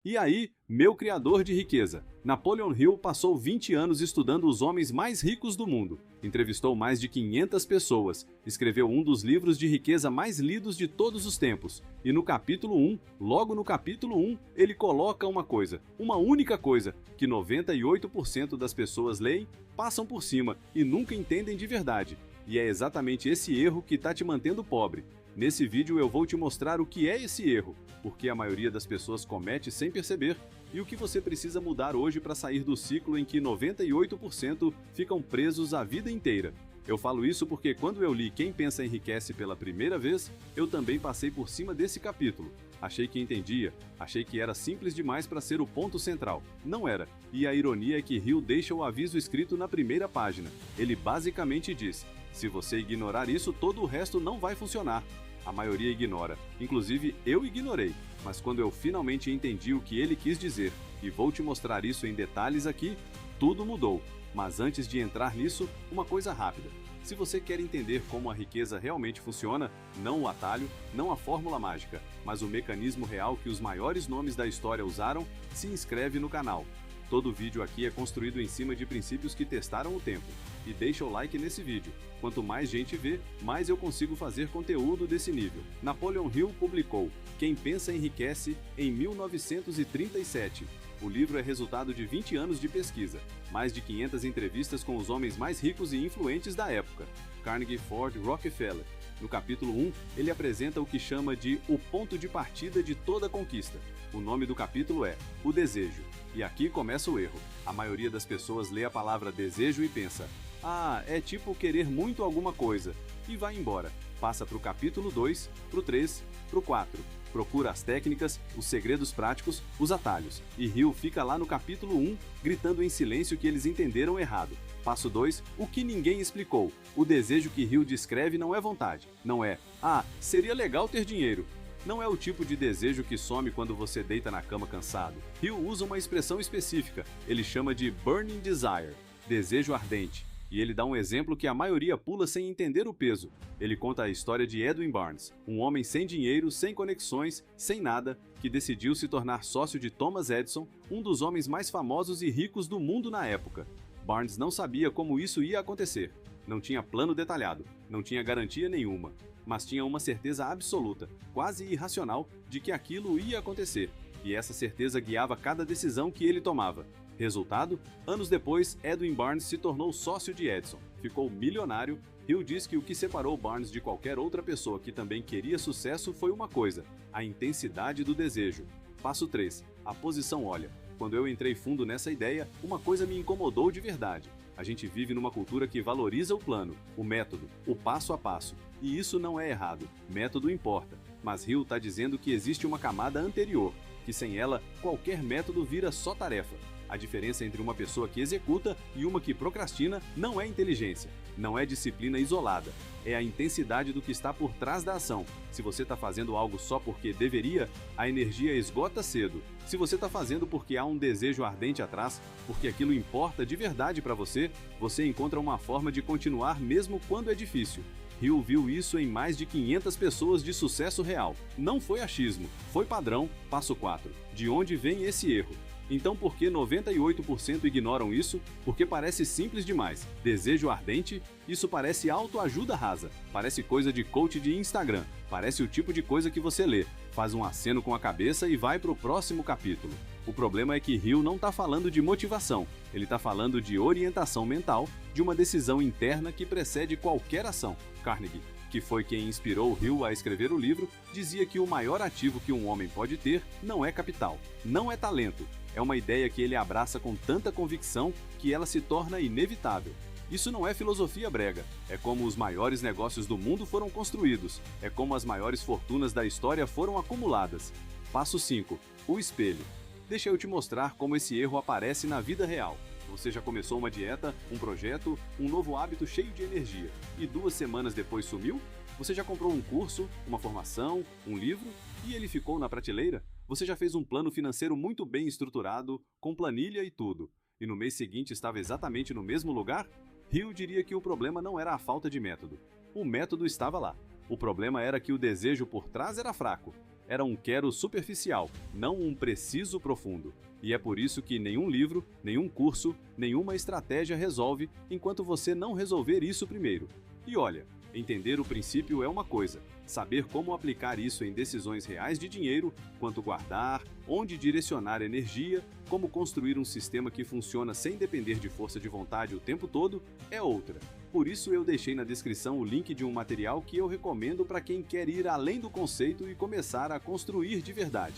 E aí, meu criador de riqueza. Napoleon Hill passou 20 anos estudando os homens mais ricos do mundo. Entrevistou mais de 500 pessoas. Escreveu um dos livros de riqueza mais lidos de todos os tempos. E no capítulo 1, logo no capítulo 1, ele coloca uma coisa, uma única coisa, que 98% das pessoas leem, passam por cima e nunca entendem de verdade. E é exatamente esse erro que está te mantendo pobre. Nesse vídeo eu vou te mostrar o que é esse erro, porque a maioria das pessoas comete sem perceber, e o que você precisa mudar hoje para sair do ciclo em que 98% ficam presos a vida inteira. Eu falo isso porque quando eu li Quem Pensa Enriquece pela primeira vez, eu também passei por cima desse capítulo. Achei que entendia, achei que era simples demais para ser o ponto central. Não era. E a ironia é que Hill deixa o aviso escrito na primeira página. Ele basicamente diz: se você ignorar isso, todo o resto não vai funcionar. A maioria ignora, inclusive eu ignorei, mas quando eu finalmente entendi o que ele quis dizer, e vou te mostrar isso em detalhes aqui, tudo mudou. Mas antes de entrar nisso, uma coisa rápida. Se você quer entender como a riqueza realmente funciona, não o atalho, não a fórmula mágica, mas o mecanismo real que os maiores nomes da história usaram, se inscreve no canal. Todo vídeo aqui é construído em cima de princípios que testaram o tempo. E deixa o like nesse vídeo. Quanto mais gente vê, mais eu consigo fazer conteúdo desse nível. Napoleon Hill publicou Quem Pensa Enriquece em 1937. O livro é resultado de 20 anos de pesquisa, mais de 500 entrevistas com os homens mais ricos e influentes da época. Carnegie, Ford, Rockefeller. No capítulo 1, ele apresenta o que chama de o ponto de partida de toda conquista. O nome do capítulo é O Desejo. E aqui começa o erro. A maioria das pessoas lê a palavra desejo e pensa: ah, é tipo querer muito alguma coisa, e vai embora. Passa para o capítulo 2, para o 3, para o 4. Procura as técnicas, os segredos práticos, os atalhos. E Hill fica lá no capítulo 1, gritando em silêncio que eles entenderam errado. Passo 2, o que ninguém explicou. O desejo que Hill descreve não é vontade. Não é, ah, seria legal ter dinheiro. Não é o tipo de desejo que some quando você deita na cama cansado. Hill usa uma expressão específica. Ele chama de burning desire, desejo ardente. E ele dá um exemplo que a maioria pula sem entender o peso. Ele conta a história de Edwin Barnes, um homem sem dinheiro, sem conexões, sem nada, que decidiu se tornar sócio de Thomas Edison, um dos homens mais famosos e ricos do mundo na época. Barnes não sabia como isso ia acontecer. Não tinha plano detalhado, não tinha garantia nenhuma, mas tinha uma certeza absoluta, quase irracional, de que aquilo ia acontecer. E essa certeza guiava cada decisão que ele tomava. Resultado? Anos depois, Edwin Barnes se tornou sócio de Edison. Ficou milionário. Hill diz que o que separou Barnes de qualquer outra pessoa que também queria sucesso foi uma coisa: a intensidade do desejo. Passo 3. A posição olha. Quando eu entrei fundo nessa ideia, uma coisa me incomodou de verdade. A gente vive numa cultura que valoriza o plano, o método, o passo a passo. E isso não é errado. Método importa. Mas Hill está dizendo que existe uma camada anterior, que sem ela, qualquer método vira só tarefa. A diferença entre uma pessoa que executa e uma que procrastina não é inteligência, não é disciplina isolada, é a intensidade do que está por trás da ação. Se você está fazendo algo só porque deveria, a energia esgota cedo. Se você está fazendo porque há um desejo ardente atrás, porque aquilo importa de verdade para você, você encontra uma forma de continuar mesmo quando é difícil. Hill viu isso em mais de 500 pessoas de sucesso real. Não foi achismo, foi padrão. Passo 4. De onde vem esse erro? Então por que 98% ignoram isso? Porque parece simples demais. Desejo ardente? Isso parece autoajuda rasa. Parece coisa de coach de Instagram. Parece o tipo de coisa que você lê, faz um aceno com a cabeça e vai para o próximo capítulo. O problema é que Hill não está falando de motivação. Ele está falando de orientação mental, de uma decisão interna que precede qualquer ação. Carnegie, que foi quem inspirou Hill a escrever o livro, dizia que o maior ativo que um homem pode ter não é capital, não é talento. É uma ideia que ele abraça com tanta convicção que ela se torna inevitável. Isso não é filosofia brega, é como os maiores negócios do mundo foram construídos, é como as maiores fortunas da história foram acumuladas. Passo 5. O espelho. Deixa eu te mostrar como esse erro aparece na vida real. Você já começou uma dieta, um projeto, um novo hábito cheio de energia, e 2 semanas depois sumiu? Você já comprou um curso, uma formação, um livro, e ele ficou na prateleira? Você já fez um plano financeiro muito bem estruturado, com planilha e tudo, e no mês seguinte estava exatamente no mesmo lugar? Hill diria que o problema não era a falta de método. O método estava lá. O problema era que o desejo por trás era fraco. era um quero superficial, não um preciso profundo. E é por isso que nenhum livro, nenhum curso, nenhuma estratégia resolve enquanto você não resolver isso primeiro. E olha, entender o princípio é uma coisa, saber como aplicar isso em decisões reais de dinheiro, quanto guardar, onde direcionar energia, como construir um sistema que funciona sem depender de força de vontade o tempo todo, é outra. Por isso eu deixei na descrição o link de um material que eu recomendo para quem quer ir além do conceito e começar a construir de verdade.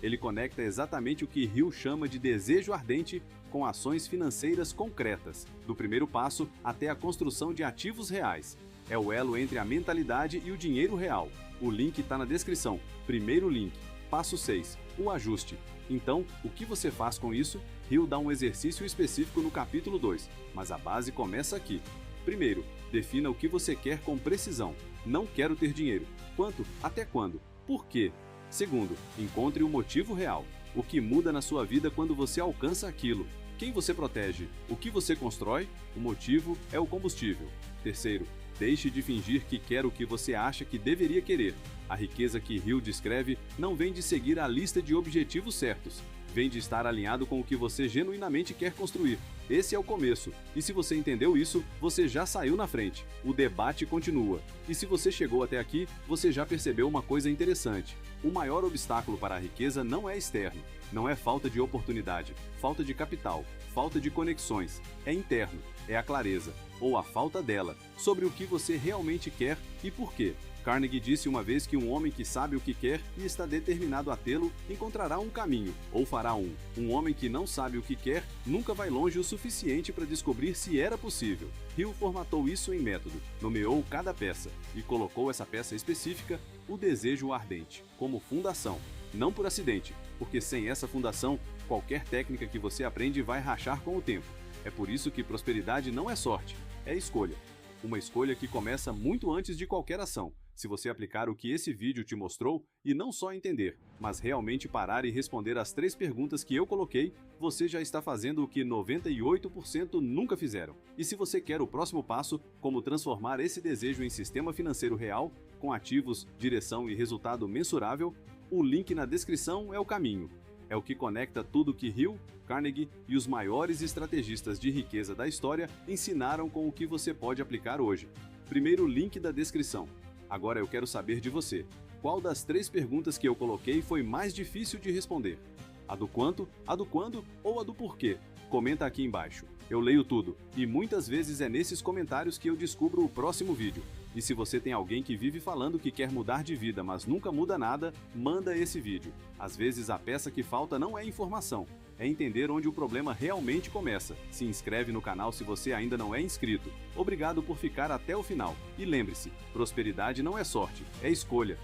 Ele conecta exatamente o que Hill chama de desejo ardente com ações financeiras concretas, do primeiro passo até a construção de ativos reais. É o elo entre a mentalidade e o dinheiro real. O link está na descrição. Primeiro link. Passo 6. O ajuste. Então, o que você faz com isso? Hill dá um exercício específico no capítulo 2, mas a base começa aqui. Primeiro, defina o que você quer com precisão. Não quero ter dinheiro. Quanto? Até quando? Por quê? Segundo, encontre o motivo real. O que muda na sua vida quando você alcança aquilo? Quem você protege? O que você constrói? O motivo é o combustível. Terceiro, deixe de fingir que quer o que você acha que deveria querer. A riqueza que Hill descreve não vem de seguir a lista de objetivos certos. Vem de estar alinhado com o que você genuinamente quer construir. Esse é o começo. E se você entendeu isso, você já saiu na frente. O debate continua. E se você chegou até aqui, você já percebeu uma coisa interessante. O maior obstáculo para a riqueza não é externo. Não é falta de oportunidade, falta de capital, falta de conexões. É interno. É a clareza, ou a falta dela, sobre o que você realmente quer e por quê. Carnegie disse uma vez que um homem que sabe o que quer e está determinado a tê-lo encontrará um caminho, ou fará um. Um homem que não sabe o que quer nunca vai longe o suficiente para descobrir se era possível. Hill formatou isso em método, nomeou cada peça e colocou essa peça específica, o desejo ardente, como fundação. Não por acidente, porque sem essa fundação, qualquer técnica que você aprende vai rachar com o tempo. É por isso que prosperidade não é sorte, é escolha. Uma escolha que começa muito antes de qualquer ação. Se você aplicar o que esse vídeo te mostrou e não só entender, mas realmente parar e responder as 3 perguntas que eu coloquei, você já está fazendo o que 98% nunca fizeram. E se você quer o próximo passo, como transformar esse desejo em sistema financeiro real, com ativos, direção e resultado mensurável, o link na descrição é o caminho. É o que conecta tudo que Hill, Carnegie e os maiores estrategistas de riqueza da história ensinaram com o que você pode aplicar hoje. Primeiro link da descrição. Agora eu quero saber de você. Qual das 3 perguntas que eu coloquei foi mais difícil de responder? A do quanto, a do quando ou a do porquê? Comenta aqui embaixo. Eu leio tudo, e muitas vezes é nesses comentários que eu descubro o próximo vídeo. E se você tem alguém que vive falando que quer mudar de vida, mas nunca muda nada, manda esse vídeo. Às vezes a peça que falta não é informação, é entender onde o problema realmente começa. Se inscreve no canal se você ainda não é inscrito. Obrigado por ficar até o final. E lembre-se, prosperidade não é sorte, é escolha.